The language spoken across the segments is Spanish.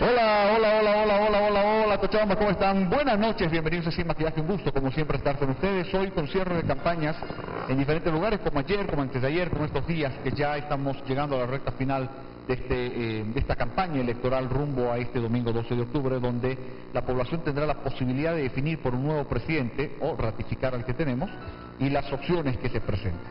Hola, hola, hola, hola, hola, hola, hola, Cochabamba, ¿cómo están? Buenas noches, bienvenidos a Sin Maquillaje, un gusto, como siempre, estar con ustedes. Hoy con cierre de campañas en diferentes lugares, como ayer, como antes de ayer, como estos días, que ya estamos llegando a la recta final de esta campaña electoral rumbo a este domingo 12 de octubre, donde la población tendrá la posibilidad de definir por un nuevo presidente o ratificar al que tenemos y las opciones que se presentan.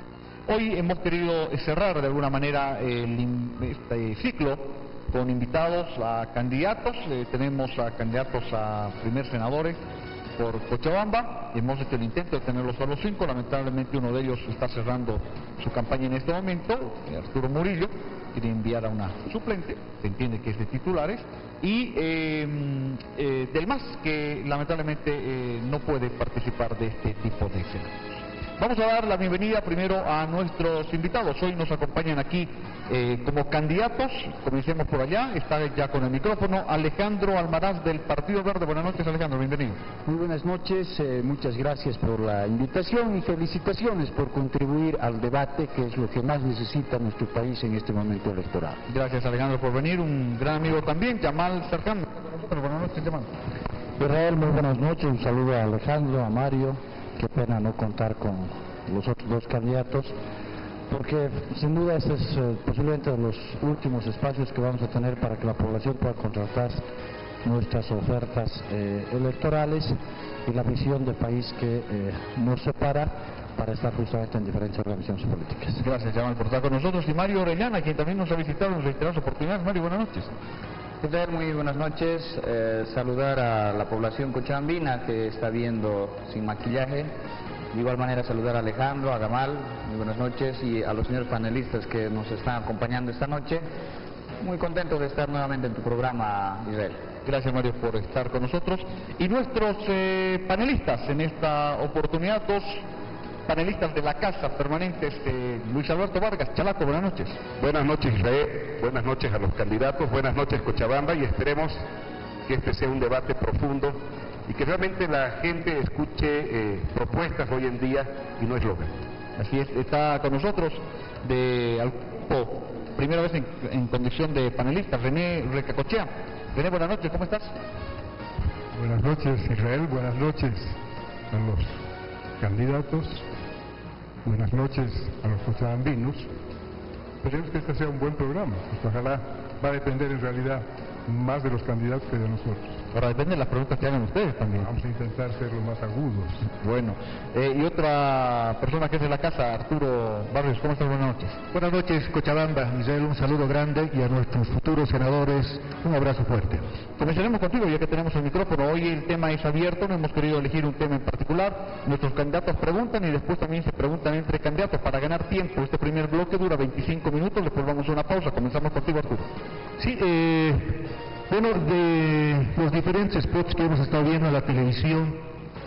Hoy hemos querido cerrar de alguna manera este ciclo con invitados a candidatos. Tenemos a candidatos a primer senadores por Cochabamba. Hemos hecho el intento de tenerlos a los 5, lamentablemente uno de ellos está cerrando su campaña en este momento, Arturo Murillo, quiere enviar a una suplente, se entiende que es de titulares, y del MAS, que lamentablemente no puede participar de este tipo de escenarios. Vamos a dar la bienvenida primero a nuestros invitados. Hoy nos acompañan aquí como candidatos. Comencemos por allá, está ya con el micrófono Alejandro Almaraz del Partido Verde. Buenas noches, Alejandro, bienvenido. Muy buenas noches, muchas gracias por la invitación y felicitaciones por contribuir al debate, que es lo que más necesita nuestro país en este momento electoral. Gracias, Alejandro, por venir. Un gran amigo también, Yamal Serkan. Buenas noches, Yamal. Israel, muy buenas noches, un saludo a Alejandro, a Mario. Qué pena no contar con los otros dos candidatos, porque sin duda este es posiblemente de los últimos espacios que vamos a tener para que la población pueda contrastar nuestras ofertas electorales y la visión de país que nos separa para estar justamente en diferentes organizaciones políticas. Gracias, Yamal, por estar con nosotros. Y Mario Orellana, quien también nos ha visitado en reiteradas oportunidades. Mario, buenas noches. ¿Qué tal? Muy buenas noches. Saludar a la población cochabambina que está viendo Sin Maquillaje. De igual manera saludar a Alejandro, a Gamal, muy buenas noches, y a los señores panelistas que nos están acompañando esta noche. Muy contento de estar nuevamente en tu programa, Israel. Gracias, Mario, por estar con nosotros. Y nuestros panelistas en esta oportunidad, dos panelistas de la casa permanentes, Luis Alberto Vargas. Chalaco, buenas noches. Buenas noches, Israel, buenas noches a los candidatos, buenas noches, Cochabamba, y esperemos que este sea un debate profundo y que realmente la gente escuche propuestas hoy en día y no eslogan. Así es, está con nosotros primera vez en condición de panelista, René Recacochea. René, buenas noches, ¿cómo estás? Buenas noches, Israel, buenas noches a los candidatos, buenas noches a los cochabambinos. Esperemos que este sea un buen programa, pues ojalá va a depender en realidad más de los candidatos que de nosotros. Ahora depende de las preguntas que hagan ustedes también. Vamos a intentar ser los más agudos. Bueno, y otra persona que es de la casa, Arturo Barrios, ¿cómo estás? Buenas noches. Buenas noches, Cochabamba. Israel, un saludo grande, y a nuestros futuros senadores un abrazo fuerte. Comenzaremos contigo, ya que tenemos el micrófono. Hoy el tema es abierto, no hemos querido elegir un tema en particular. Nuestros candidatos preguntan y después también se preguntan entre candidatos para ganar tiempo. Este primer bloque dura 25 minutos, después vamos a una pausa. Comenzamos contigo, Arturo. Sí, bueno, de los diferentes spots que hemos estado viendo en la televisión,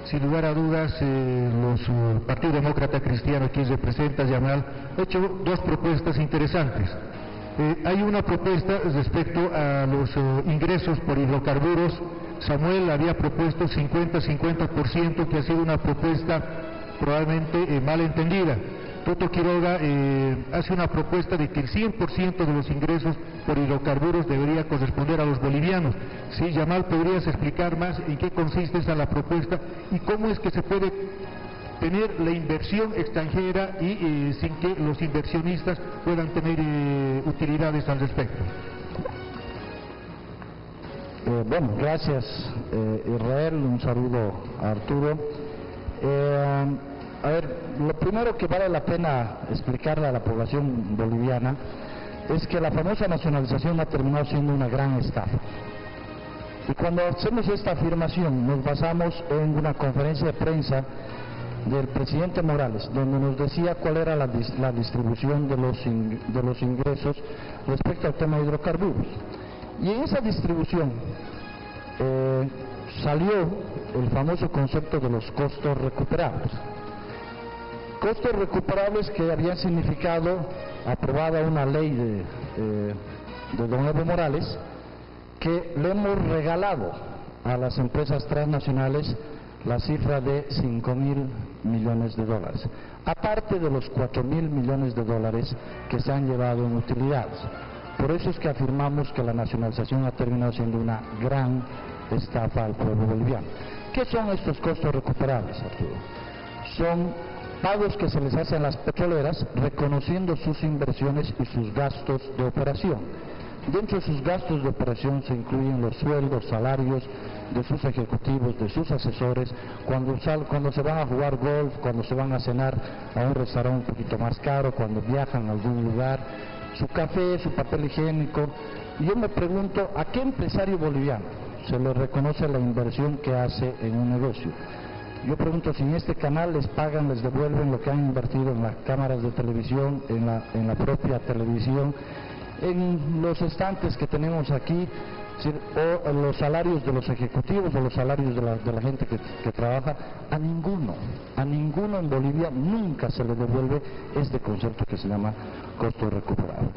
sin lugar a dudas, los Partido Demócrata Cristiano, quien representa Yamal, ha hecho dos propuestas interesantes. Hay una propuesta respecto a los ingresos por hidrocarburos. Samuel había propuesto 50-50%, que ha sido una propuesta probablemente mal entendida. Toto Quiroga hace una propuesta de que el 100% de los ingresos por hidrocarburos debería corresponder a los bolivianos. Sí, Yamal, ¿podrías explicar más en qué consiste esa la propuesta y cómo es que se puede tener la inversión extranjera y sin que los inversionistas puedan tener utilidades al respecto? Bueno, gracias, Israel, un saludo a Arturo. A ver, lo primero que vale la pena explicarle a la población boliviana es que la famosa nacionalización ha terminado siendo una gran estafa. Y cuando hacemos esta afirmación nos basamos en una conferencia de prensa del presidente Morales, donde nos decía cuál era la distribución de los ingresos respecto al tema de hidrocarburos. Y en esa distribución salió el famoso concepto de los costos recuperables. Costos recuperables que habían significado aprobada una ley de don Evo Morales, que le hemos regalado a las empresas transnacionales la cifra de 5.000 millones de dólares, aparte de los 4.000 millones de dólares que se han llevado en utilidades. Por eso es que afirmamos que la nacionalización ha terminado siendo una gran estafa al pueblo boliviano. ¿Qué son estos costos recuperables, Arturo? Son pagos que se les hacen a las petroleras reconociendo sus inversiones y sus gastos de operación. Dentro de sus gastos de operación se incluyen los sueldos, salarios de sus ejecutivos, de sus asesores, cuando se van a jugar golf, cuando se van a cenar a un restaurante un poquito más caro, cuando viajan a algún lugar, su café, su papel higiénico. Y yo me pregunto, ¿a qué empresario boliviano se le reconoce la inversión que hace en un negocio? Yo pregunto si en este canal les pagan, les devuelven lo que han invertido en las cámaras de televisión, en la propia televisión, en los estantes que tenemos aquí, o en los salarios de los ejecutivos o los salarios de la gente que trabaja. A ninguno en Bolivia nunca se le devuelve este concepto que se llama costo recuperado.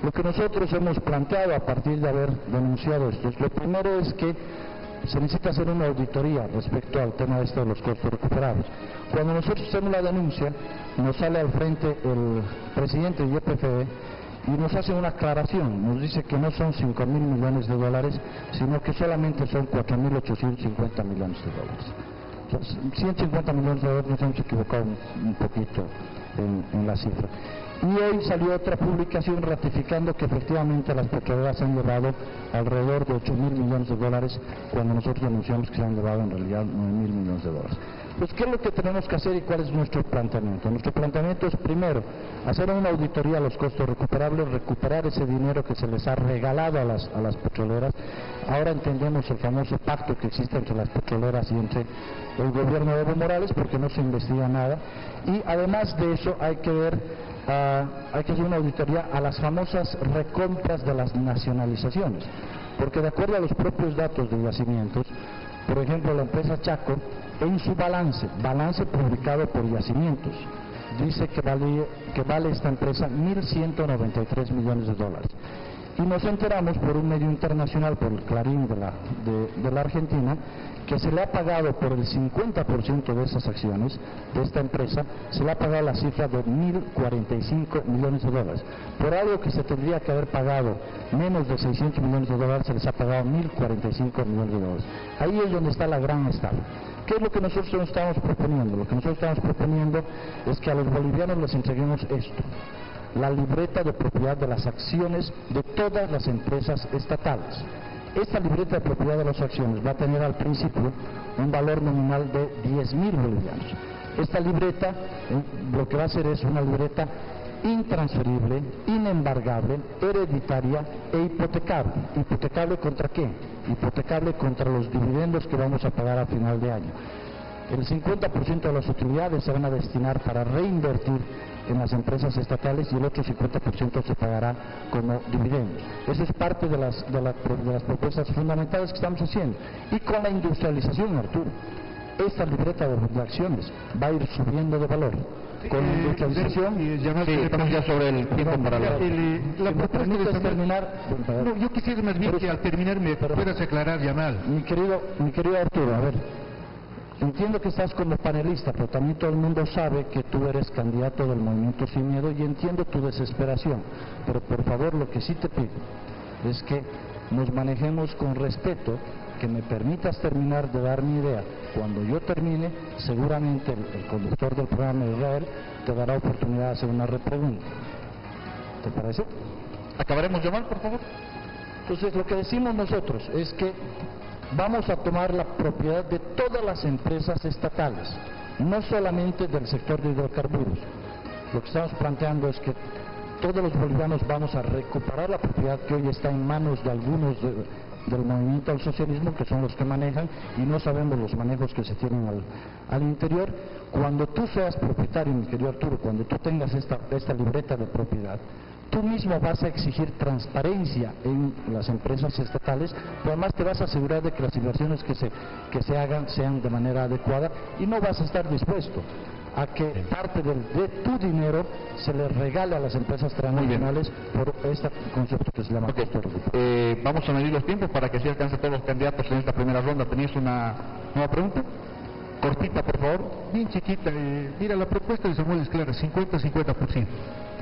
Lo que nosotros hemos planteado a partir de haber denunciado esto, lo primero es que se necesita hacer una auditoría respecto al tema de los costos recuperados. Cuando nosotros hacemos la denuncia, nos sale al frente el presidente de YPFB y nos hace una aclaración, nos dice que no son 5.000 millones de dólares, sino que solamente son 4.850 millones de dólares. O sea, 150 millones de dólares, nos hemos equivocado un poquito en la cifra. Y hoy salió otra publicación ratificando que efectivamente las petroleras han llevado alrededor de 8.000 millones de dólares, cuando nosotros anunciamos que se han llevado en realidad 9.000 millones de dólares. Pues, ¿qué es lo que tenemos que hacer y cuál es nuestro planteamiento? Nuestro planteamiento es, primero, hacer una auditoría a los costos recuperables, recuperar ese dinero que se les ha regalado a las petroleras. Ahora entendemos el famoso pacto que existe entre las petroleras y entre el gobierno de Evo Morales, porque no se investiga nada. Y además de eso hay que hacer una auditoría a las famosas recompras de las nacionalizaciones, porque de acuerdo a los propios datos de yacimientos, por ejemplo, la empresa Chaco, en su balance publicado por Yacimientos, dice que vale esta empresa 1.193 millones de dólares. Y nos enteramos por un medio internacional, por el Clarín de la Argentina, que se le ha pagado por el 50% de esas acciones de esta empresa, se le ha pagado la cifra de 1.045 millones de dólares. Por algo que se tendría que haber pagado menos de 600 millones de dólares, se les ha pagado 1.045 millones de dólares. Ahí es donde está la gran estafa. ¿Qué es lo que nosotros estamos proponiendo? Lo que nosotros estamos proponiendo es que a los bolivianos les entreguemos esto: la libreta de propiedad de las acciones de todas las empresas estatales. Esta libreta de propiedad de las acciones va a tener al principio un valor nominal de 10.000 bolivianos. Esta libreta lo que va a hacer es una libreta intransferible, inembargable, hereditaria e hipotecable. ¿Hipotecable contra qué? Hipotecable contra los dividendos que vamos a pagar a final de año. El 50% de las utilidades se van a destinar para reinvertir en las empresas estatales y el otro 50% se pagará como dividendos. Eso es parte de las propuestas fundamentales que estamos haciendo. Y con la industrialización, Arturo, esta libreta de acciones va a ir subiendo de valor. Con la industrialización, estamos ya sobre el tiempo para la propuesta de terminar. No, yo quisiera más bien que al terminar me puedas aclarar, Yamal. Mi querido Arturo, a ver. Entiendo que estás como panelista, pero también todo el mundo sabe que tú eres candidato del Movimiento Sin Miedo y entiendo tu desesperación. Pero por favor, lo que sí te pido es que nos manejemos con respeto, que me permitas terminar de dar mi idea. Cuando yo termine, seguramente el conductor del programa, Israel, te dará oportunidad de hacer una repregunta. ¿Te parece? ¿Acabaremos, Yamal, por favor? Entonces, lo que decimos nosotros es que vamos a tomar la propiedad de todas las empresas estatales, no solamente del sector de hidrocarburos. Lo que estamos planteando es que todos los bolivianos vamos a recuperar la propiedad que hoy está en manos de algunos del movimiento al socialismo, que son los que manejan, y no sabemos los manejos que se tienen al interior. Cuando tú seas propietario, mi querido Arturo, cuando tú tengas esta libreta de propiedad, tú mismo vas a exigir transparencia en las empresas estatales, pero además te vas a asegurar de que las inversiones que se hagan sean de manera adecuada, y no vas a estar dispuesto a que parte de tu dinero se le regale a las empresas transnacionales por este concepto que se llama costo recuperación. Vamos a medir los tiempos para que así alcance a todos los candidatos en esta primera ronda. ¿Tenías una nueva pregunta? Cortita, por favor. Bien chiquita. Mira, la propuesta de Samuel es clara, 50-50%.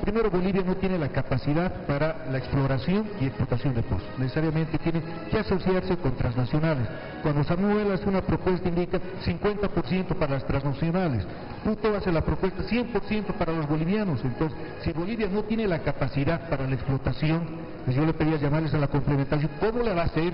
primero Bolivia no tiene la capacidad para la exploración y explotación de pozos. Necesariamente tiene que asociarse con transnacionales. Cuando Samuel hace una propuesta indica 50% para las transnacionales. Puto hace la propuesta 100% para los bolivianos. Entonces, si Bolivia no tiene la capacidad para la explotación, pues yo le pedía llamarles a la complementación. ¿Cómo le va a hacer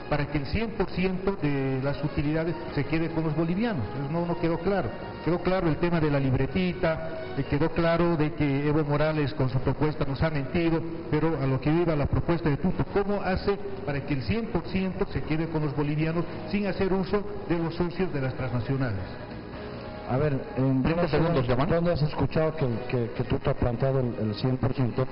para que el 100% de las utilidades se quede con los bolivianos? Entonces, no quedó claro. Quedó claro el tema de la libretita, quedó claro de que Evo Morales con su propuesta nos ha mentido, pero a lo que iba la propuesta de Tuto, ¿cómo hace para que el 100% se quede con los bolivianos sin hacer uso de los socios de las transnacionales? A ver, en 30 segundos, Yamal. ¿Dónde has escuchado que Tuto ha planteado el 100%?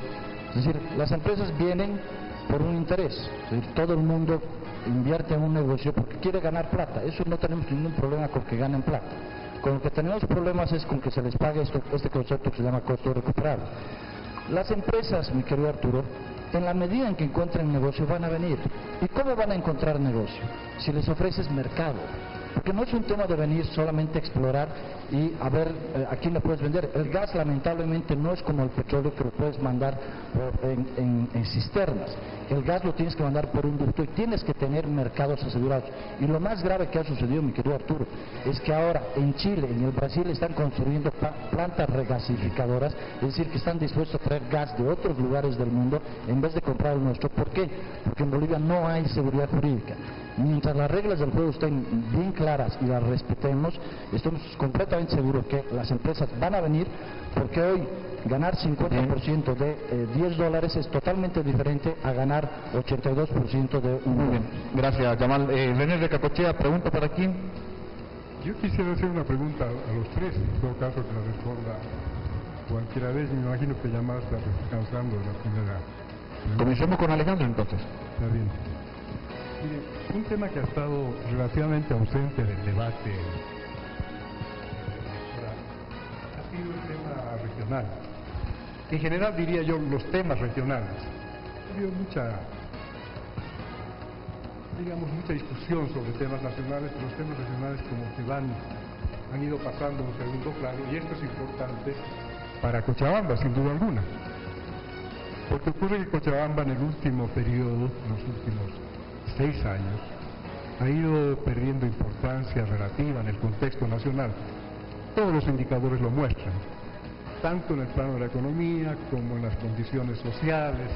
Es decir, las empresas vienen por un interés, es decir, todo el mundo invierte en un negocio porque quiere ganar plata. Eso no tenemos ningún problema con que ganen plata. Con lo que tenemos problemas es con que se les pague este concepto que se llama costo recuperable. Las empresas, mi querido Arturo, en la medida en que encuentren negocio van a venir. ¿Y cómo van a encontrar negocio? Si les ofreces mercado. Porque no es un tema de venir solamente a explorar y a ver a quién le puedes vender. El gas lamentablemente no es como el petróleo que lo puedes mandar en cisternas. El gas lo tienes que mandar por un ducto y tienes que tener mercados asegurados. Y lo más grave que ha sucedido, mi querido Arturo, es que ahora en Chile, en el Brasil, están construyendo plantas regasificadoras, es decir, que están dispuestos a traer gas de otros lugares del mundo en vez de comprar el nuestro. ¿Por qué? Porque en Bolivia no hay seguridad jurídica. Mientras las reglas del juego estén bien claras y las respetemos, estamos completamente seguros que las empresas van a venir, porque hoy ganar 50% de $10 es totalmente diferente a ganar 82% de un Muy bien, gracias, Yamal. René de Cacochea, pregunta para aquí. Yo quisiera hacer una pregunta a los tres, en todo caso que la responda cualquiera de ellos. Me imagino que Yamal está descansando de la primera pregunta. Comencemos con Alejandro entonces. Está bien. Mire, un tema que ha estado relativamente ausente del debate ha sido el tema regional. En general diría yo los temas regionales. Ha habido mucha discusión sobre temas nacionales, pero los temas regionales como que han ido pasando a un segundo plano, y esto es importante para Cochabamba, sin duda alguna. Porque ocurre que Cochabamba en el último periodo, en los últimos 6 años, ha ido perdiendo importancia relativa en el contexto nacional. Todos los indicadores lo muestran, tanto en el plano de la economía como en las condiciones sociales,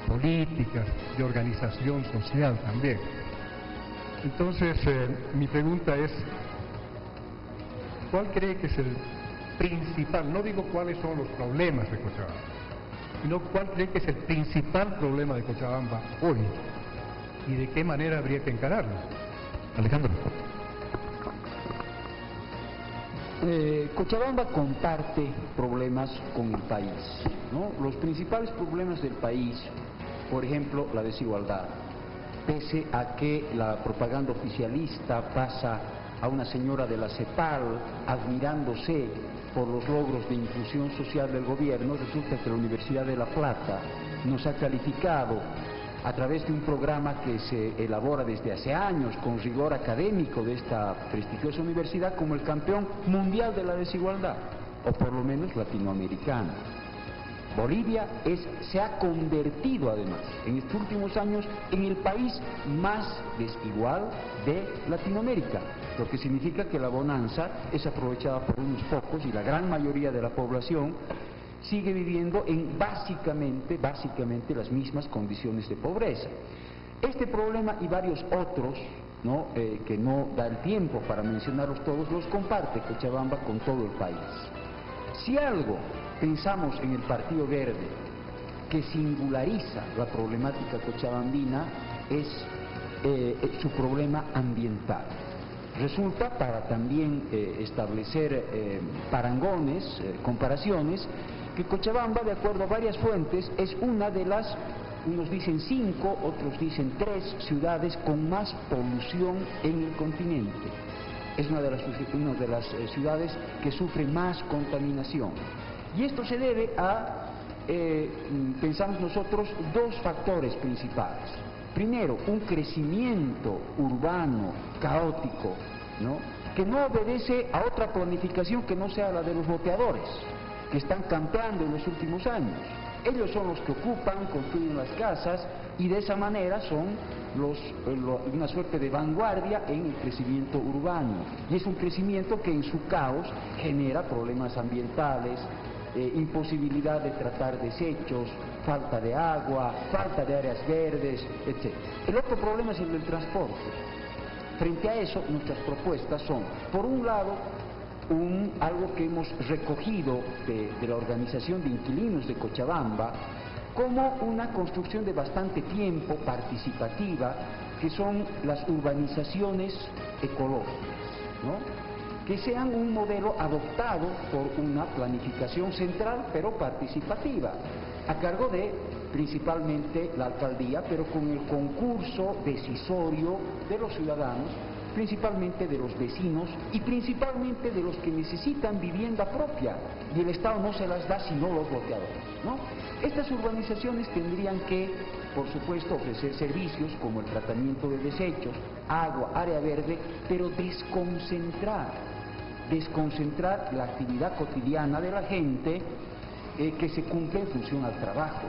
políticas, de organización social también. Entonces, mi pregunta es, ¿cuál cree que es el principal, no digo cuáles son los problemas de Cochabamba, sino cuál cree que es el principal problema de Cochabamba hoy y de qué manera habría que encararlo? Alejandro. Cochabamba comparte problemas con el país, ¿no? Los principales problemas del país, por ejemplo, la desigualdad. Pese a que la propaganda oficialista pasa a una señora de la CEPAL admirándose por los logros de inclusión social del gobierno, resulta que la Universidad de La Plata nos ha calificado a través de un programa que se elabora desde hace años con rigor académico de esta prestigiosa universidad como el campeón mundial de la desigualdad, o por lo menos latinoamericano. Bolivia se ha convertido además en estos últimos años en el país más desigual de Latinoamérica, lo que significa que la bonanza es aprovechada por unos pocos y la gran mayoría de la población sigue viviendo en básicamente las mismas condiciones de pobreza. Este problema y varios otros, ¿no? Que no da el tiempo para mencionarlos todos, los comparte Cochabamba con todo el país. Si algo pensamos en el Partido Verde que singulariza la problemática cochabambina es su problema ambiental. Resulta, para también establecer parangones, comparaciones, que Cochabamba, de acuerdo a varias fuentes, es una de las, unos dicen 5, otros dicen 3 ciudades con más polución en el continente. Es una de las ciudades que sufre más contaminación. Y esto se debe a, pensamos nosotros, 2 factores principales. Primero, un crecimiento urbano caótico, ¿no? Que no obedece a otra planificación que no sea la de los boteadores. que están campeando en los últimos años. Ellos son los que ocupan, construyen las casas y de esa manera son una suerte de vanguardia en el crecimiento urbano. Y es un crecimiento que en su caos genera problemas ambientales, imposibilidad de tratar desechos, falta de agua, falta de áreas verdes, etc. El otro problema es el del transporte. Frente a eso, nuestras propuestas son, por un lado, algo que hemos recogido de la Organización de Inquilinos de Cochabamba, como una construcción de bastante tiempo, participativa, que son las urbanizaciones ecológicas, ¿no? Que sean un modelo adoptado por una planificación central, pero participativa, a cargo de principalmente la alcaldía, pero con el concurso decisorio de los ciudadanos, principalmente de los vecinos y principalmente de los que necesitan vivienda propia, y el Estado no se las da sino los loteadores, ¿no? Estas urbanizaciones tendrían que, por supuesto, ofrecer servicios como el tratamiento de desechos, agua, área verde, pero desconcentrar la actividad cotidiana de la gente que se cumple en función al trabajo.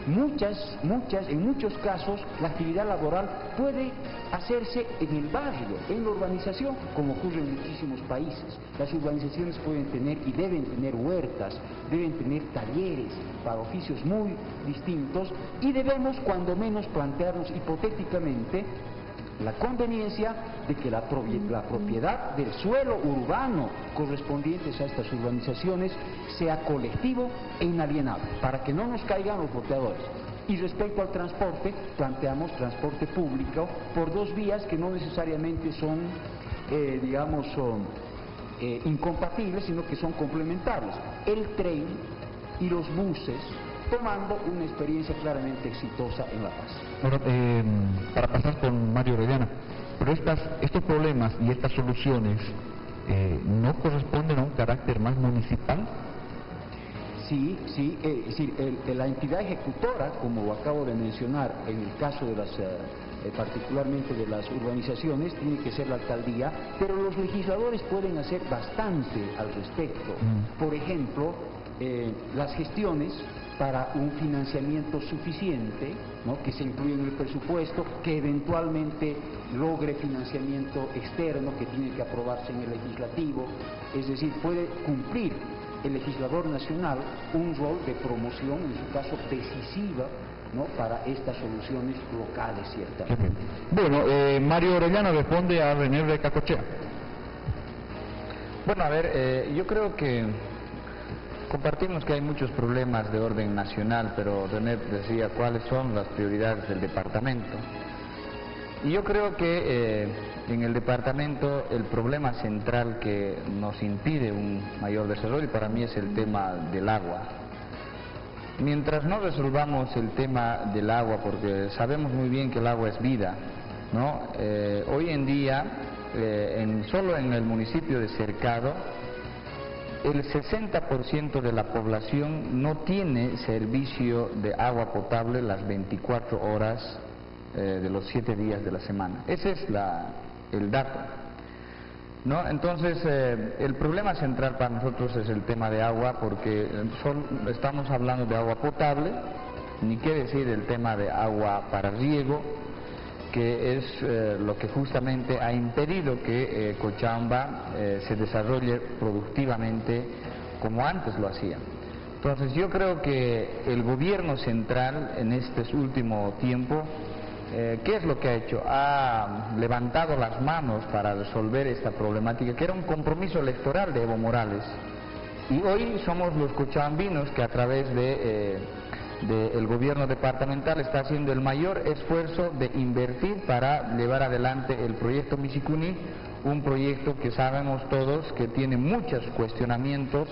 En muchos casos, la actividad laboral puede hacerse en el barrio, en la urbanización, como ocurre en muchísimos países. Las urbanizaciones pueden tener y deben tener huertas, deben tener talleres para oficios muy distintos, y debemos, cuando menos, plantearnos hipotéticamente la conveniencia de que la propiedad del suelo urbano correspondientes a estas urbanizaciones sea colectivo e inalienable, para que no nos caigan los loteadores. Y respecto al transporte, planteamos transporte público por dos vías que no necesariamente son, incompatibles, sino que son complementarias: el tren y los buses, tomando una experiencia claramente exitosa en La Paz. Bueno, para pasar con Mario Orellana, pero estos problemas y estas soluciones ¿no corresponden a un carácter más municipal? Sí, la entidad ejecutora, como acabo de mencionar, en el caso de particularmente de las urbanizaciones, tiene que ser la alcaldía, pero los legisladores pueden hacer bastante al respecto. Por ejemplo, las gestiones para un financiamiento suficiente, ¿no?, que se incluya en el presupuesto, que eventualmente logre financiamiento externo que tiene que aprobarse en el legislativo. Es decir, puede cumplir el legislador nacional un rol de promoción, en su caso decisiva, ¿no?, para estas soluciones locales, ciertamente. Bueno, Mario Orellana responde a René de Cacochea. Bueno, a ver, yo creo que compartimos que hay muchos problemas de orden nacional, pero René decía cuáles son las prioridades del departamento. Y yo creo que en el departamento el problema central que nos impide un mayor desarrollo para mí es el tema del agua. Mientras no resolvamos el tema del agua, porque sabemos muy bien que el agua es vida, ¿no? Hoy en día, solo en el municipio de Cercado, el 60% de la población no tiene servicio de agua potable las 24 horas de los 7 días de la semana. Ese es el dato, ¿no? Entonces, el problema central para nosotros es el tema de agua, porque estamos hablando de agua potable, ni qué decir el tema de agua para riego, que es lo que justamente ha impedido que Cochabamba se desarrolle productivamente como antes lo hacía. Entonces yo creo que el gobierno central en este último tiempo, ¿qué es lo que ha hecho? Ha levantado las manos para resolver esta problemática, que era un compromiso electoral de Evo Morales. Y hoy somos los cochabambinos que a través del gobierno departamental está haciendo el mayor esfuerzo de invertir para llevar adelante el proyecto Misicuní, un proyecto que sabemos todos que tiene muchos cuestionamientos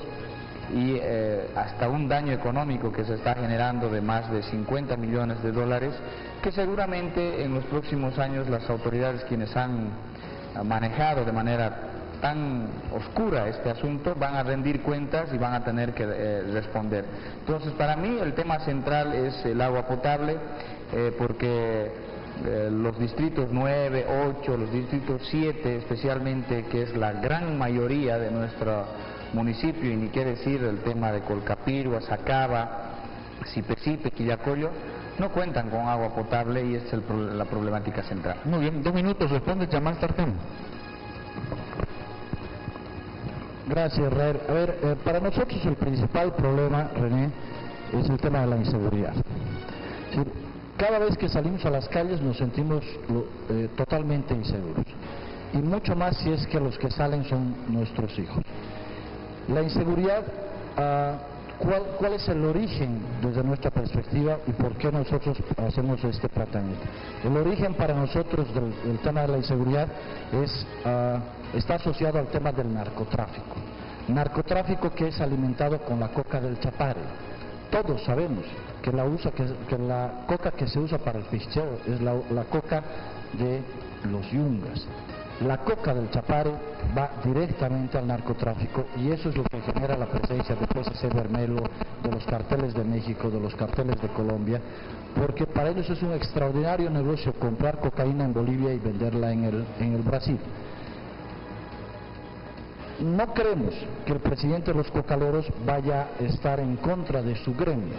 y hasta un daño económico que se está generando de más de 50 millones de dólares, que seguramente en los próximos años las autoridades quienes han manejado de manera tan oscura este asunto van a rendir cuentas y van a tener que responder. Entonces, para mí el tema central es el agua potable, porque los distritos 9, 8, los distritos 7 especialmente, que es la gran mayoría de nuestra municipio, y ni qué decir el tema de Colcapirua, Sacaba, Sipesipe, Quillacollo, no cuentan con agua potable y esta es la problemática central. Muy bien, 2 minutos, responde Yamal Sartén. Gracias, Israel. A ver, para nosotros el principal problema, René, es el tema de la inseguridad. Sí, cada vez que salimos a las calles nos sentimos totalmente inseguros. Y mucho más si es que los que salen son nuestros hijos. La inseguridad, ¿cuál es el origen desde nuestra perspectiva y por qué nosotros hacemos este tratamiento? El origen para nosotros del tema de la inseguridad está asociado al tema del narcotráfico. Narcotráfico que es alimentado con la coca del Chapare. Todos sabemos que la coca que se usa para el ficheo es la coca de los yungas. La coca del Chapare va directamente al narcotráfico y eso es lo que genera la presencia de PSC Bermelo, de los carteles de México, de los carteles de Colombia, porque para ellos es un extraordinario negocio comprar cocaína en Bolivia y venderla en el Brasil. No creemos que el presidente de los cocaleros vaya a estar en contra de su gremio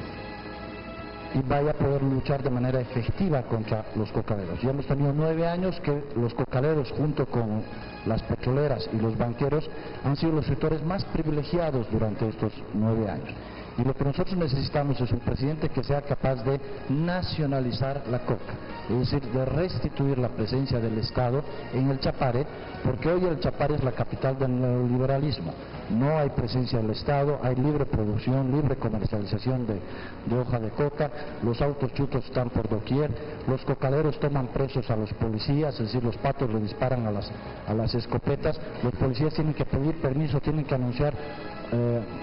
y vaya a poder luchar de manera efectiva contra los cocaleros. Ya hemos tenido 9 años que los cocaleros, junto con las petroleras y los banqueros, han sido los sectores más privilegiados durante estos 9 años. Y lo que nosotros necesitamos es un presidente que sea capaz de nacionalizar la coca, es decir, de restituir la presencia del Estado en el Chapare, porque hoy el Chapare es la capital del neoliberalismo. No hay presencia del Estado, hay libre producción, libre comercialización de hoja de coca, los autos chutos están por doquier, los cocaleros toman presos a los policías, es decir, los patos le disparan a las escopetas, los policías tienen que pedir permiso, tienen que anunciar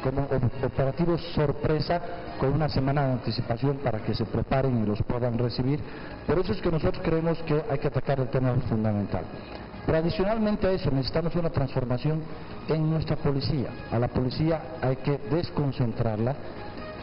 como operativos sorpresa con una semana de anticipación para que se preparen y los puedan recibir. Por eso es que nosotros creemos que hay que atacar el tema fundamental. Pero adicionalmente a eso necesitamos una transformación en nuestra policía. A la policía hay que desconcentrarla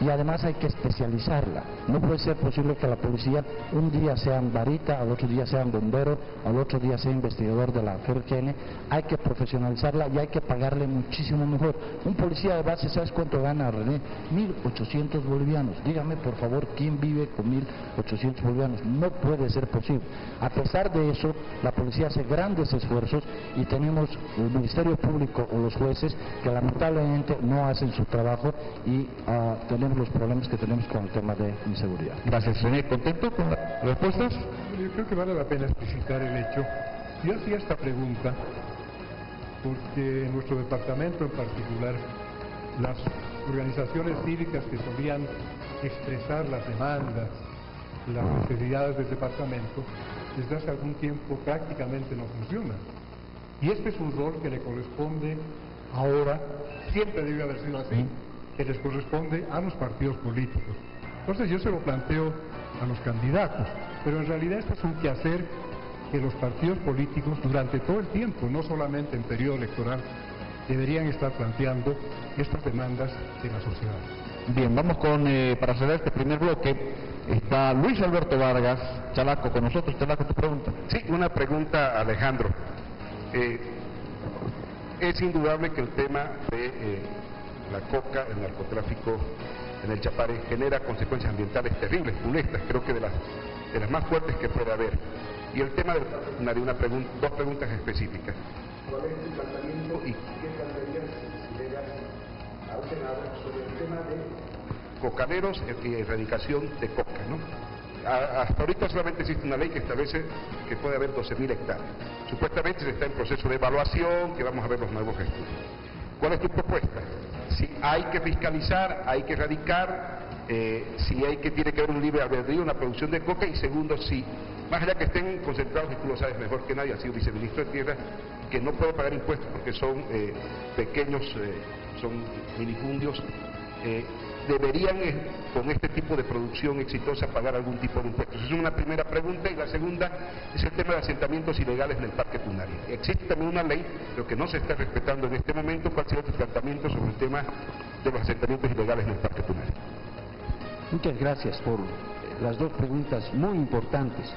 y además hay que especializarla. No puede ser posible que la policía un día sea varita, al otro día sea bombero, al otro día sea investigador de la FERCN. Hay que profesionalizarla y hay que pagarle muchísimo mejor. Un policía de base, ¿sabes cuánto gana, René? 1.800 bolivianos. Dígame por favor, ¿quién vive con 1.800 bolivianos? No puede ser posible. A pesar de eso, la policía hace grandes esfuerzos y tenemos el Ministerio Público o los jueces que lamentablemente no hacen su trabajo y tenemos los problemas que tenemos con el tema de inseguridad. Gracias, René. ¿Contento con las respuestas? Yo creo que vale la pena explicitar el hecho. Yo hacía esta pregunta porque en nuestro departamento en particular, las organizaciones cívicas que solían expresar las demandas, las necesidades del departamento, desde hace algún tiempo prácticamente no funcionan. Y este es un rol que le corresponde ahora, siempre debe haber sido así, que les corresponde a los partidos políticos. Entonces yo se lo planteo a los candidatos, pero en realidad esto es un quehacer que los partidos políticos durante todo el tiempo, no solamente en periodo electoral, deberían estar planteando estas demandas de la sociedad. Bien, vamos para cerrar este primer bloque, está Luis Alberto Vargas, Chalaco, con nosotros. Chalaco, tu pregunta. Sí, una pregunta a Alejandro. Es indudable que el tema de la coca, el narcotráfico en el Chapare genera consecuencias ambientales terribles, funestas, creo que de las más fuertes que puede haber. Y el tema de dos preguntas específicas. ¿Cuál es tu planteamiento y qué plantearías si llegas al Senado sobre el tema de cocaleros y erradicación de coca, ¿no? Hasta ahorita solamente existe una ley que establece que puede haber 12.000 hectáreas. Supuestamente se está en proceso de evaluación, que vamos a ver los nuevos estudios. ¿Cuál es tu propuesta? Si hay que fiscalizar, hay que erradicar, si tiene que haber un libre albedrío en la producción de coca, y segundo, si, más allá que estén concentrados, y tú lo sabes mejor que nadie, has sido viceministro de Tierra, que no puede pagar impuestos porque son pequeños, son minifundios, deberían con este tipo de producción exitosa pagar algún tipo de impuestos. Esa es una primera pregunta, y la segunda es el tema de asentamientos ilegales en el Parque Tunari. Existe también una ley, pero que no se está respetando en este momento. ¿Cuál sería tu planteamiento sobre el tema de los asentamientos ilegales en el Parque Tunari? Muchas gracias por las dos preguntas muy importantes.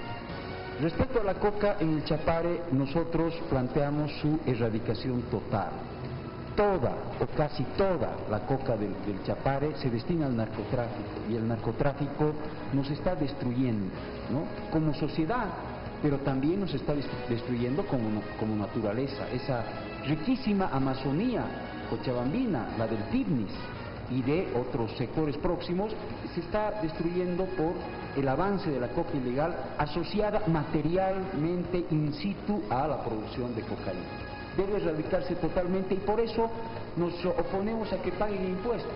Respecto a la coca en el Chapare, nosotros planteamos su erradicación total. toda o casi toda la coca del Chapare se destina al narcotráfico, y el narcotráfico nos está destruyendo, ¿no?, como sociedad, pero también nos está destruyendo como naturaleza. Esa riquísima Amazonía cochabambina, la del Pibnis y de otros sectores próximos, se está destruyendo por el avance de la coca ilegal asociada materialmente in situ a la producción de cocaína. Debe erradicarse totalmente, y por eso nos oponemos a que paguen impuestos,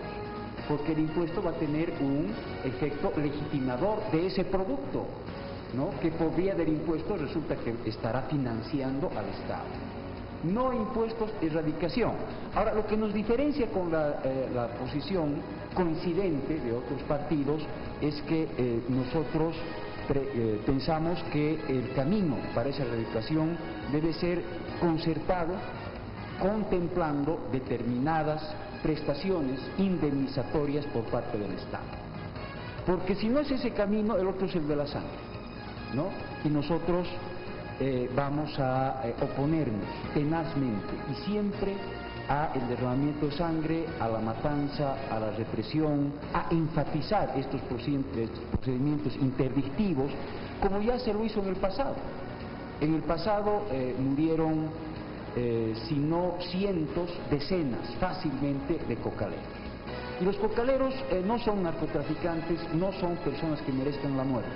porque el impuesto va a tener un efecto legitimador de ese producto, ¿no?, que por vía del impuesto resulta que estará financiando al Estado. No impuestos, erradicación. Ahora, lo que nos diferencia con la posición coincidente de otros partidos es que nosotros pensamos que el camino para esa erradicación debe ser concertado, contemplando determinadas prestaciones indemnizatorias por parte del Estado. Porque si no es ese camino, el otro es el de la sangre, ¿no? Y nosotros vamos a oponernos tenazmente y siempre a el derramamiento de sangre, a la matanza, a la represión, a enfatizar estos procedimientos interdictivos, como ya se lo hizo en el pasado. En el pasado murieron, si no cientos, decenas fácilmente de cocaleros. Y los cocaleros no son narcotraficantes, no son personas que merezcan la muerte.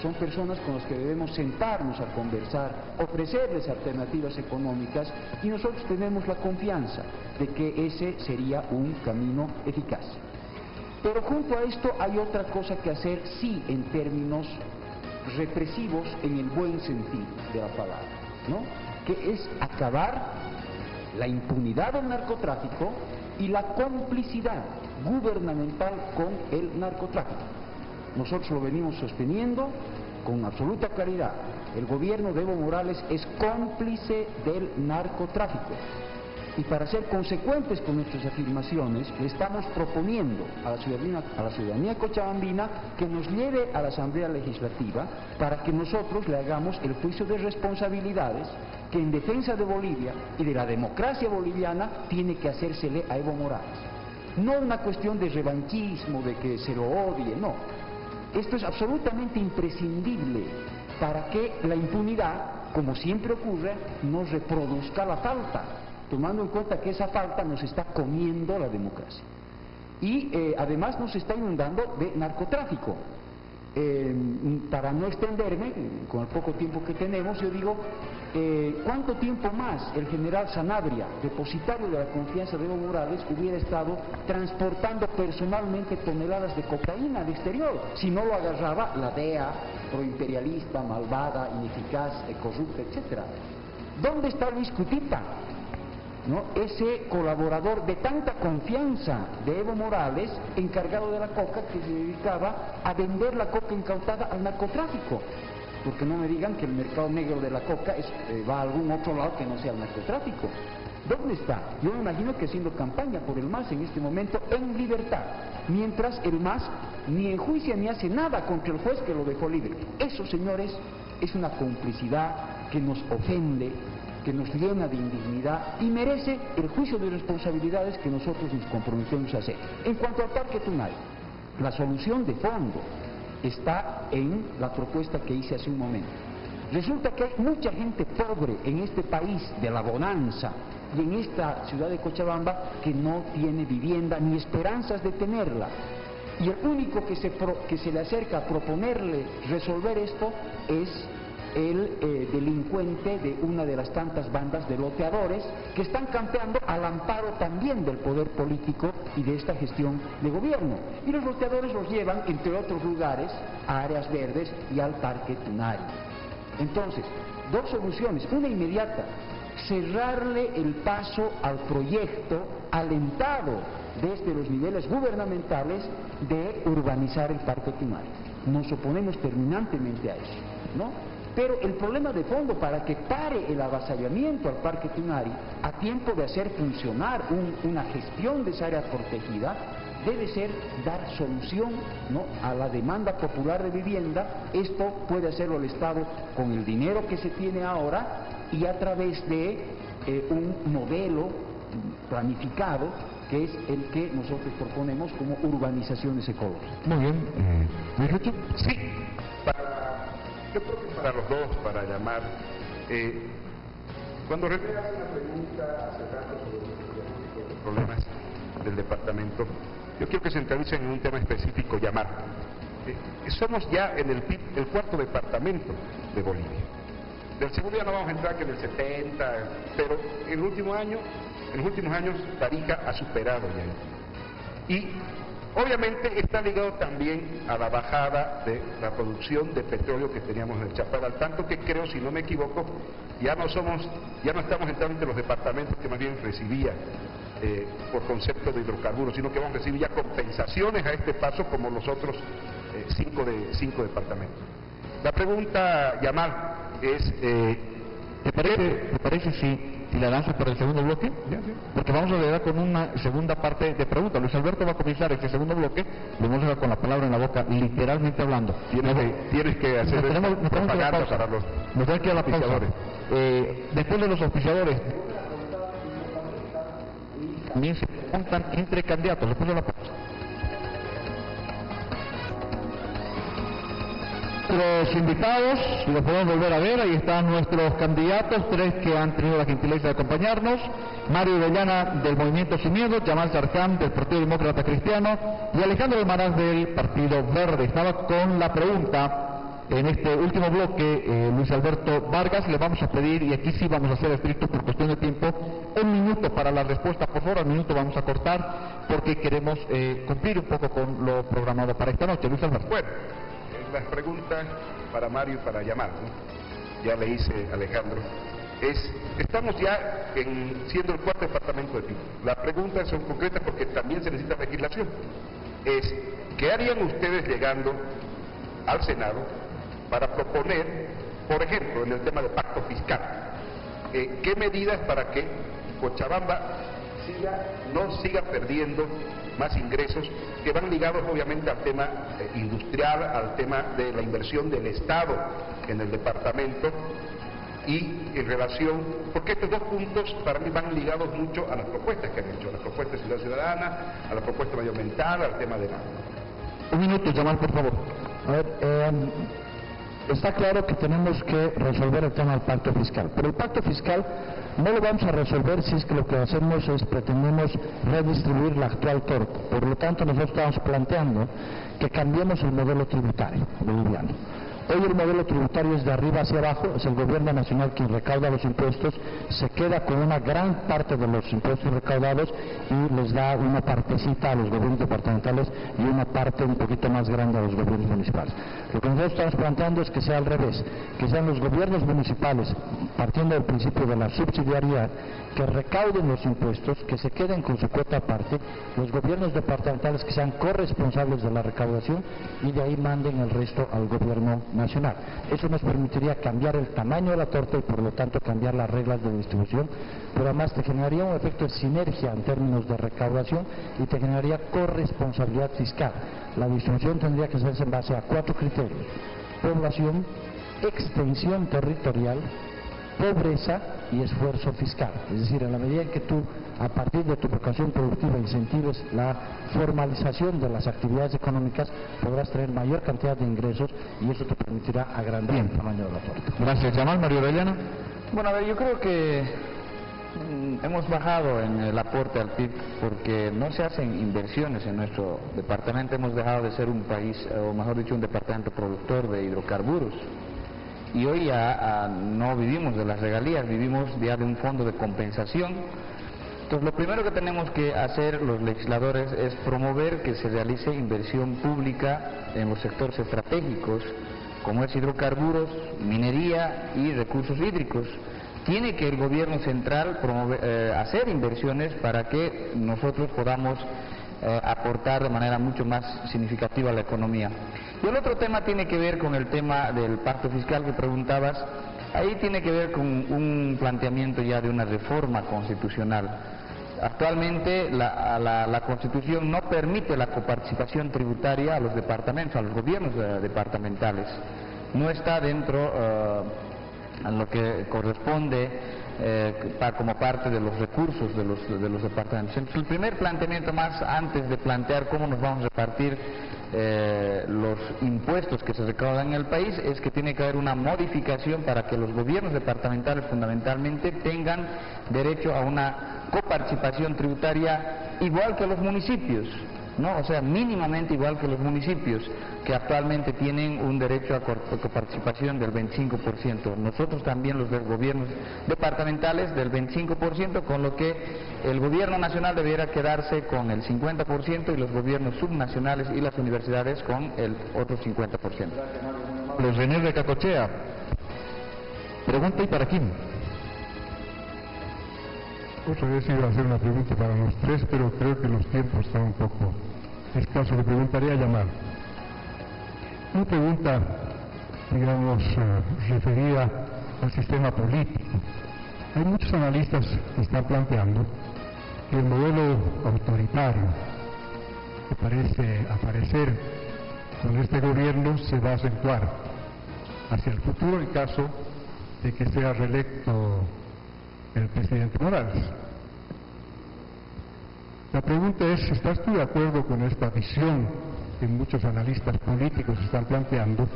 Son personas con las que debemos sentarnos a conversar, ofrecerles alternativas económicas, y nosotros tenemos la confianza de que ese sería un camino eficaz. Pero junto a esto hay otra cosa que hacer, sí, en términos represivos en el buen sentido de la palabra, ¿no?, que es acabar la impunidad del narcotráfico y la complicidad gubernamental con el narcotráfico. Nosotros lo venimos sosteniendo con absoluta claridad. El gobierno de Evo Morales es cómplice del narcotráfico. Y para ser consecuentes con nuestras afirmaciones, le estamos proponiendo a la ciudadanía cochabambina que nos lleve a la Asamblea Legislativa para que nosotros le hagamos el juicio de responsabilidades que en defensa de Bolivia y de la democracia boliviana tiene que hacérsele a Evo Morales. No una cuestión de revanchismo, de que se lo odie, no. Esto es absolutamente imprescindible para que la impunidad, como siempre ocurre, no reproduzca la falta, tomando en cuenta que esa falta nos está comiendo la democracia. Y además nos está inundando de narcotráfico. Para no extenderme, con el poco tiempo que tenemos, yo digo, ¿cuánto tiempo más el general Sanabria, depositario de la confianza de Evo Morales, hubiera estado transportando personalmente toneladas de cocaína al exterior, si no lo agarraba la DEA, proimperialista, malvada, ineficaz, corrupta, etcétera? ¿Dónde está Luis Cutita, ¿no?, ese colaborador de tanta confianza de Evo Morales, encargado de la coca, que se dedicaba a vender la coca incautada al narcotráfico? Porque no me digan que el mercado negro de la coca va a algún otro lado que no sea el narcotráfico. ¿Dónde está? Yo me imagino que haciendo campaña por el MAS en este momento en libertad, mientras el MAS ni enjuicia ni hace nada contra el juez que lo dejó libre. Eso, señores, es una complicidad que nos ofende, que nos llena de indignidad y merece el juicio de responsabilidades que nosotros nos comprometemos a hacer. En cuanto al Parque Tunari, la solución de fondo está en la propuesta que hice hace un momento. Resulta que hay mucha gente pobre en este país de la bonanza y en esta ciudad de Cochabamba que no tiene vivienda ni esperanzas de tenerla. Y el único que se le acerca a proponerle resolver esto es el delincuente de una de las tantas bandas de loteadores que están campeando al amparo también del poder político y de esta gestión de gobierno. Y los loteadores los llevan, entre otros lugares, a áreas verdes y al Parque Tunari. Entonces, dos soluciones. Una inmediata: cerrarle el paso al proyecto alentado desde los niveles gubernamentales de urbanizar el Parque Tunari. Nos oponemos terminantemente a eso, ¿no? Pero el problema de fondo, para que pare el avasallamiento al Parque Tunari a tiempo de hacer funcionar una gestión de esa área protegida, debe ser dar solución, ¿no?, a la demanda popular de vivienda. Esto puede hacerlo el Estado con el dinero que se tiene ahora y a través de un modelo planificado, que es el que nosotros proponemos como urbanizaciones ecológicas. Muy bien. Luis Lucho. Sí, yo creo que para los dos, para llamar, cuando René hace una pregunta hace rato sobre los problemas del departamento, yo quiero que se centralicen en un tema específico, llamar. Somos ya en el cuarto departamento de Bolivia. Del segundo ya no vamos a entrar que en el 70, pero en los últimos años Tarija ha superado ya. Y obviamente está ligado también a la bajada de la producción de petróleo que teníamos en el Chapadal, tanto que creo, si no me equivoco, ya no estamos entrando entre los departamentos que más bien recibían por concepto de hidrocarburos, sino que vamos a recibir ya compensaciones a este paso como los otros 5 departamentos. La pregunta, Yamal, es... ¿Te parece si la lanzo para el segundo bloque? Ya, sí. Porque vamos a llegar con una segunda parte de preguntas. Luis Alberto va a comenzar este segundo bloque, lo vamos a dejar con la palabra en la boca, literalmente hablando. Tienes que hacer propaganda para los nos tenemos que ir a la pausa. Después de los auspiciadores, también se preguntan entre candidatos, después de la pausa. Nuestros invitados, los podemos volver a ver, ahí están nuestros candidatos, 3 que han tenido la gentileza de acompañarnos: Mario Orellana del Movimiento Sin Miedo, Yamal Sarkhan del Partido Demócrata Cristiano y Alejandro Almaraz del Partido Verde. Estaba con la pregunta en este último bloque, Luis Alberto Vargas. Le vamos a pedir, y aquí sí vamos a ser estrictos por cuestión de tiempo, 1 minuto para la respuesta, por favor. Al minuto vamos a cortar porque queremos cumplir un poco con lo programado para esta noche. Luis Alberto. Bueno, las preguntas para Mario y para Yamal, ¿no? Ya le hice a Alejandro. Estamos ya siendo el cuarto departamento de PIB. Las preguntas son concretas porque también se necesita legislación. ¿Qué harían ustedes llegando al Senado para proponer, por ejemplo, en el tema del pacto fiscal, qué medidas para que Cochabamba no siga perdiendo más ingresos que van ligados obviamente al tema industrial, al tema de la inversión del Estado en el departamento y en relación, porque estos 2 puntos para mí van ligados mucho a las propuestas que han hecho, a las propuestas de Ciudad Ciudadana, a la propuesta medioambiental, al tema de la... 1 minuto, Yamal, por favor. A ver, está claro que tenemos que resolver el tema del pacto fiscal, pero el pacto fiscal no lo vamos a resolver si es que lo que hacemos es pretendemos redistribuir la actual torta. Por lo tanto, nosotros estamos planteando que cambiemos el modelo tributario boliviano. Hoy el modelo tributario es de arriba hacia abajo, es el gobierno nacional quien recauda los impuestos, se queda con una gran parte de los impuestos recaudados y les da una partecita a los gobiernos departamentales y una parte un poquito más grande a los gobiernos municipales. Lo que nosotros estamos planteando es que sea al revés, que sean los gobiernos municipales, partiendo del principio de la subsidiariedad, que recauden los impuestos, que se queden con su cuota aparte, los gobiernos departamentales que sean corresponsables de la recaudación y de ahí manden el resto al gobierno nacional. Eso nos permitiría cambiar el tamaño de la torta y por lo tanto cambiar las reglas de distribución, pero además te generaría un efecto de sinergia en términos de recaudación y te generaría corresponsabilidad fiscal. La distribución tendría que hacerse en base a 4 criterios: población, extensión territorial, pobreza y esfuerzo fiscal. Es decir, en la medida en que tú, a partir de tu vocación productiva, incentives la formalización de las actividades económicas, podrás tener mayor cantidad de ingresos y eso te permitirá agrandar el tamaño de la torta. Gracias. Yamal. Mario Orellana. Bueno, a ver, yo creo que hemos bajado en el aporte al PIB porque no se hacen inversiones en nuestro departamento. Hemos dejado de ser un país, o mejor dicho, un departamento productor de hidrocarburos. Y hoy ya no vivimos de las regalías, vivimos ya de un fondo de compensación. Entonces, lo primero que tenemos que hacer los legisladores es promover que se realice inversión pública en los sectores estratégicos, como es hidrocarburos, minería y recursos hídricos. Tiene que el gobierno central hacer inversiones para que nosotros podamos aportar de manera mucho más significativa a la economía. Y el otro tema tiene que ver con el tema del pacto fiscal que preguntabas. Ahí tiene que ver con un planteamiento ya de una reforma constitucional. Actualmente la Constitución no permite la coparticipación tributaria a los departamentos, a los gobiernos departamentales. No está dentro a lo que corresponde como parte de los recursos de los departamentos. Entonces, el primer planteamiento, más antes de plantear cómo nos vamos a repartir los impuestos que se recaudan en el país, es que tiene que haber una modificación para que los gobiernos departamentales fundamentalmente tengan derecho a una coparticipación tributaria igual que los municipios, ¿no? O sea, mínimamente igual que los municipios, que actualmente tienen un derecho a coparticipación del 25%. Nosotros también, los gobiernos departamentales, del 25%, con lo que el gobierno nacional debiera quedarse con el 50% y los gobiernos subnacionales y las universidades con el otro 50%. Los René de Cacochea. Pregunta y para quién. Otra vez iba a hacer una pregunta para los tres, pero creo que los tiempos están un poco escasos. Le preguntaría a Yamal. Una pregunta, digamos, referida al sistema político. Hay muchos analistas que están planteando que el modelo autoritario que parece aparecer con este gobierno se va a acentuar hacia el futuro en caso de que sea reelecto el presidente Morales. La pregunta es, ¿estás tú de acuerdo con esta visión que muchos analistas políticos están planteando?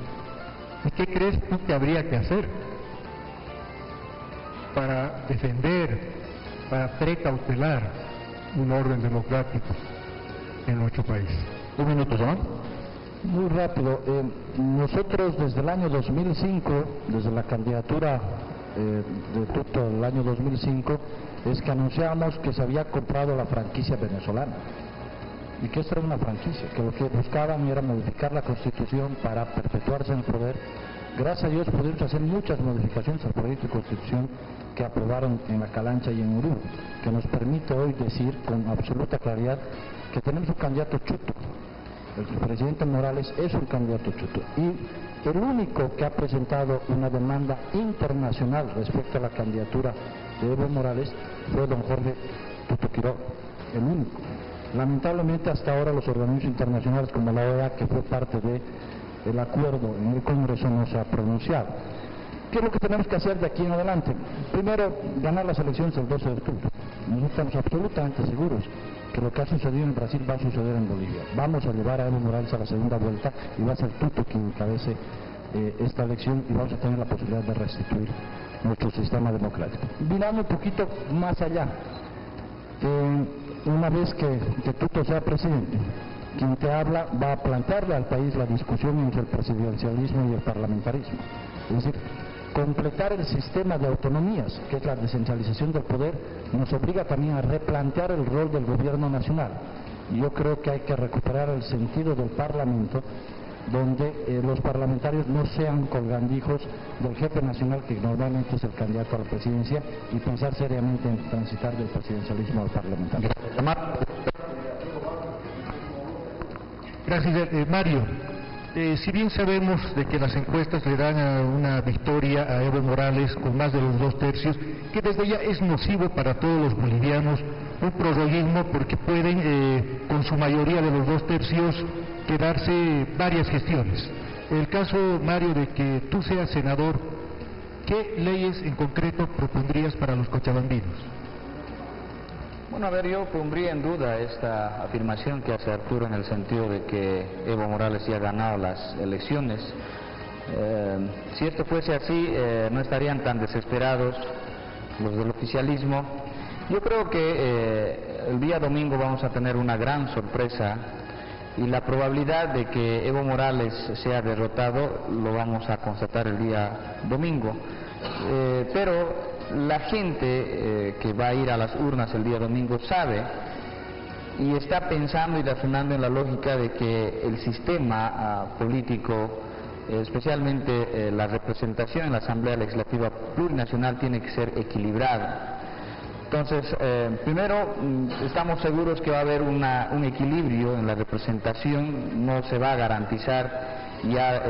¿Y qué crees tú que habría que hacer para defender, para precautelar un orden democrático en nuestro país? Un minuto, Juan. Muy rápido. Nosotros desde el año 2005, desde la candidatura de Tuto del año 2005, es que anunciamos que se había comprado la franquicia venezolana y que esta era una franquicia, que lo que buscaban era modificar la Constitución para perpetuarse en el poder. Gracias a Dios pudimos hacer muchas modificaciones al proyecto de Constitución que aprobaron en La Calancha y en Oruro, que nos permite hoy decir con absoluta claridad que tenemos un candidato chuto. El presidente Morales es un candidato chuto y el único que ha presentado una demanda internacional respecto a la candidatura de Evo Morales fue don Jorge Tuto Quiroga, el único. Lamentablemente hasta ahora los organismos internacionales como la OEA, que fue parte del acuerdo en el Congreso, no se ha pronunciado. ¿Qué es lo que tenemos que hacer de aquí en adelante? Primero, ganar las elecciones el 12 de octubre. Nosotros estamos absolutamente seguros que lo que ha sucedido en Brasil va a suceder en Bolivia. Vamos a llevar a Evo Morales a la segunda vuelta y va a ser Tuto quien encabece esta elección y vamos a tener la posibilidad de restituir nuestro sistema democrático. Mirando un poquito más allá, una vez que Tuto sea presidente, quien te habla va a plantearle al país la discusión entre el presidencialismo y el parlamentarismo. Es decir, completar el sistema de autonomías, que es la descentralización del poder, nos obliga también a replantear el rol del gobierno nacional. Y yo creo que hay que recuperar el sentido del Parlamento, donde los parlamentarios no sean colgandijos del jefe nacional, que normalmente es el candidato a la presidencia, y pensar seriamente en transitar del presidencialismo al parlamentario. Gracias, Mario. Si bien sabemos de que las encuestas le dan una victoria a Evo Morales con más de los 2/3, que desde ya es nocivo para todos los bolivianos, un prorroguismo, porque pueden, con su mayoría de los 2/3, quedarse varias gestiones. El caso, Mario, de que tú seas senador, ¿qué leyes en concreto propondrías para los cochabambinos? Bueno, a ver, yo pondría en duda esta afirmación que hace Arturo en el sentido de que Evo Morales ya ha ganado las elecciones. Si esto fuese así, no estarían tan desesperados los del oficialismo. Yo creo que el día domingo vamos a tener una gran sorpresa y la probabilidad de que Evo Morales sea derrotado lo vamos a constatar el día domingo. Pero la gente que va a ir a las urnas el día domingo sabe y está pensando y razonando en la lógica de que el sistema político, especialmente la representación en la Asamblea Legislativa Plurinacional, tiene que ser equilibrada. Entonces, primero, estamos seguros que va a haber un equilibrio en la representación, no se va a garantizar ya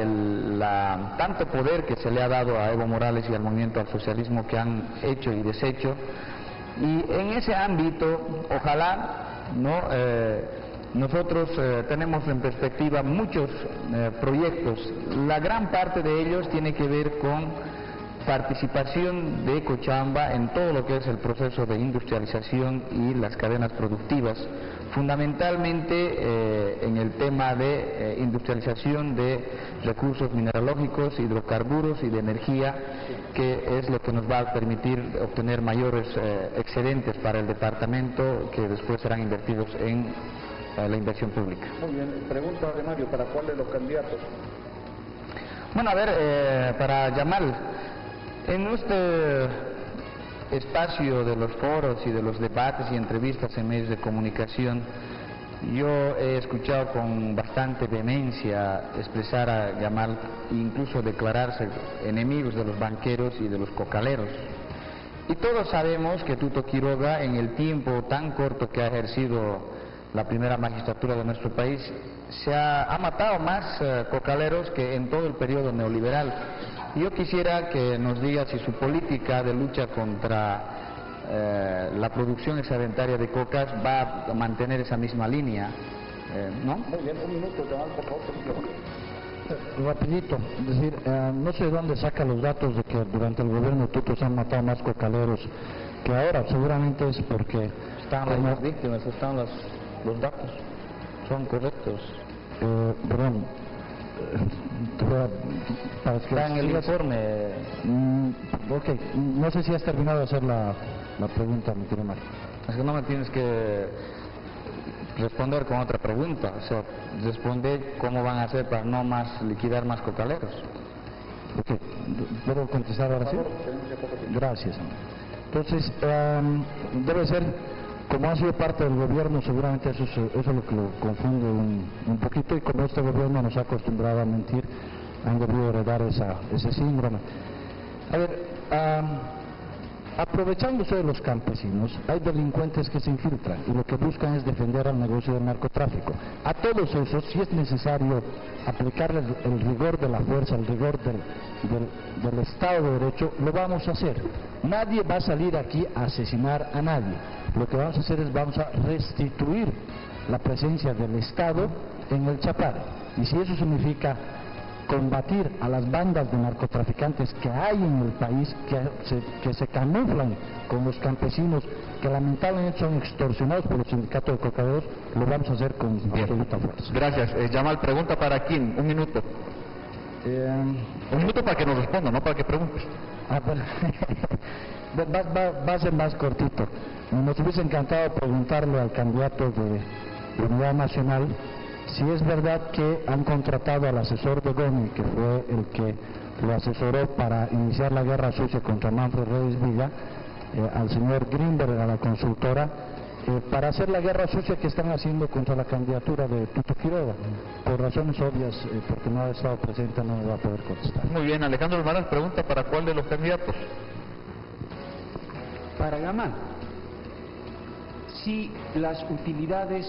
tanto poder que se le ha dado a Evo Morales y al movimiento al socialismo que han hecho y deshecho, y en ese ámbito ojalá nosotros tenemos en perspectiva muchos proyectos. La gran parte de ellos tiene que ver con participación de Cochabamba en todo lo que es el proceso de industrialización y las cadenas productivas, fundamentalmente en el tema de industrialización de recursos mineralógicos, hidrocarburos y de energía, que es lo que nos va a permitir obtener mayores excedentes para el departamento, que después serán invertidos en la inversión pública. Muy bien, pregunta de Mario, ¿para cuál de los candidatos? Bueno, a ver, para Yamal, en este espacio de los foros y de los debates y entrevistas en medios de comunicación, yo he escuchado con bastante vehemencia expresar a Yamal, incluso declararse enemigos de los banqueros y de los cocaleros. Y todos sabemos que Tuto Quiroga, en el tiempo tan corto que ha ejercido la primera magistratura de nuestro país, ha matado más cocaleros que en todo el periodo neoliberal. Yo quisiera que nos diga si su política de lucha contra la producción excedentaria de cocas va a mantener esa misma línea, ¿no? Muy bien, un minuto, Yamal, por favor. Rapidito, es decir, no sé de dónde saca los datos de que durante el gobierno Tuto se han matado más cocaleros que ahora. Seguramente es porque están las víctimas, están los datos, son correctos. Perdón, para que está en el informe. Ok, no sé si has terminado de hacer la pregunta, mi querido Mario. Es que no me tienes que responder con otra pregunta, o sea, responder cómo van a hacer para no más liquidar más cocaleros. Ok, ¿puedo contestar ahora sí? Gracias. Entonces, debe ser, como ha sido parte del gobierno, seguramente eso es lo que lo confunde un poquito, y como este gobierno nos ha acostumbrado a mentir, han debido heredar ese síndrome. A ver, aprovechándose de los campesinos, hay delincuentes que se infiltran y lo que buscan es defender al negocio del narcotráfico. A todos esos, si es necesario aplicarles el rigor de la fuerza, el rigor del Estado de Derecho, lo vamos a hacer. Nadie va a salir aquí a asesinar a nadie. Lo que vamos a hacer es vamos a restituir la presencia del Estado en el Chapare. Y si eso significa combatir a las bandas de narcotraficantes que hay en el país, que se camuflan con los campesinos, que lamentablemente son extorsionados por los sindicatos de cocaderos, lo vamos a hacer con absoluta fuerza. Gracias. Yamal, pregunta para quién, un minuto. Un minuto para que nos responda, no para que preguntes. Bueno, va a ser más cortito. Nos hubiese encantado preguntarle al candidato de Unidad Nacional si es verdad que han contratado al asesor de Gómez, que fue el que lo asesoró para iniciar la guerra sucia contra Manfred Reyes Villa, al señor Greenberg, a la consultora, para hacer la guerra sucia que están haciendo contra la candidatura de Tuto Quiroga. Por razones obvias, porque no ha estado presente, no me va a poder contestar. Muy bien, Alejandro Almaraz pregunta para cuál de los candidatos. Para Yamal, si las utilidades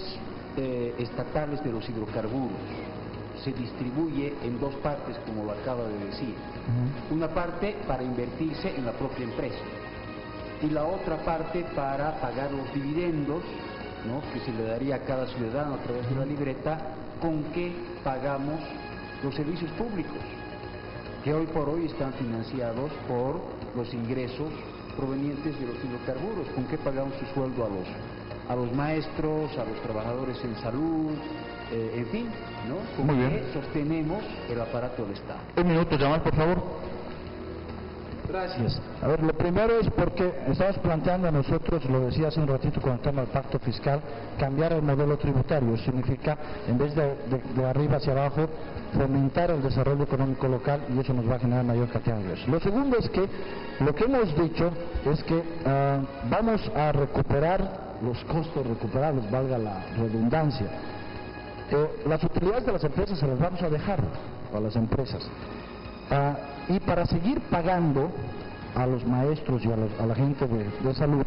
estatales de los hidrocarburos se distribuye en dos partes, como lo acaba de decir. Una parte para invertirse en la propia empresa y la otra parte para pagar los dividendos, ¿no?, que se le daría a cada ciudadano a través de la libreta, con que pagamos los servicios públicos, que hoy por hoy están financiados por los ingresos provenientes de los hidrocarburos. ¿Con qué pagamos su sueldo a los maestros, a los trabajadores en salud, en fin, ¿no? ¿Con qué sostenemos el aparato del Estado? Un minuto, Yamal, por favor. Gracias. A ver, lo primero es porque estamos planteando a nosotros, lo decía hace un ratito con el tema del pacto fiscal, cambiar el modelo tributario. Significa, en vez de arriba hacia abajo, fomentar el desarrollo económico local, y eso nos va a generar mayor cantidad de ingresos. Lo segundo es que lo que hemos dicho es que vamos a recuperar los costos recuperables, valga la redundancia. Las utilidades de las empresas se las vamos a dejar a las empresas. Y para seguir pagando a los maestros y a la gente de salud,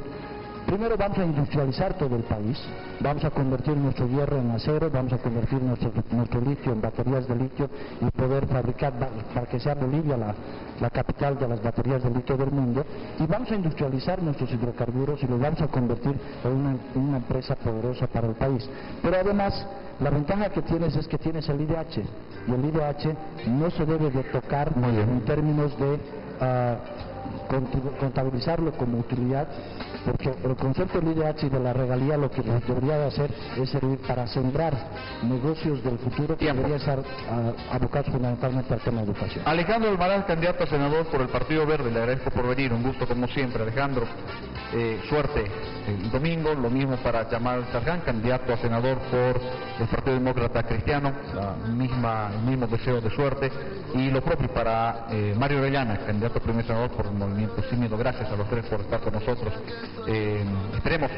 primero vamos a industrializar todo el país, vamos a convertir nuestro hierro en acero, vamos a convertir nuestro litio en baterías de litio y poder fabricar, para que sea Bolivia la capital de las baterías de litio del mundo, y vamos a industrializar nuestros hidrocarburos y los vamos a convertir en una empresa poderosa para el país. Pero además, la ventaja que tienes es que tienes el IDH, y el IDH no se debe de tocar en términos de contabilizarlo como utilidad, porque el concepto del IDH y de la regalía lo que debería de hacer es servir para sembrar negocios del futuro que deberían estar abocados fundamentalmente al tema de educación. Alejandro Almaraz, candidato a senador por el Partido Verde, le agradezco por venir, un gusto como siempre, Alejandro. Suerte el domingo, lo mismo para Yamal Sargán, candidato a senador por el Partido Demócrata Cristiano, el mismo deseo de suerte, y lo propio para Mario Orellana, candidato a primer senador por el Movimiento Sin Miedo. Gracias a los tres por estar con nosotros. Esperemos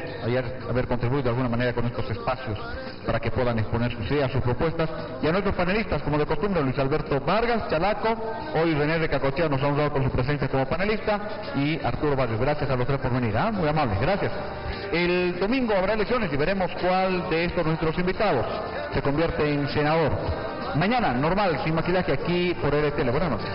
haber contribuido de alguna manera con estos espacios para que puedan exponer sus ideas, sus propuestas, y a nuestros panelistas, como de costumbre, Luis Alberto Vargas, Chalaco, hoy René de Cacochea nos ha honrado con su presencia como panelista, y Arturo Barrios. Gracias a los tres por venir, muy amables, gracias. El domingo habrá elecciones y veremos cuál de estos nuestros invitados se convierte en senador. Mañana, normal, sin maquillaje, aquí por RTL. Buenas noches.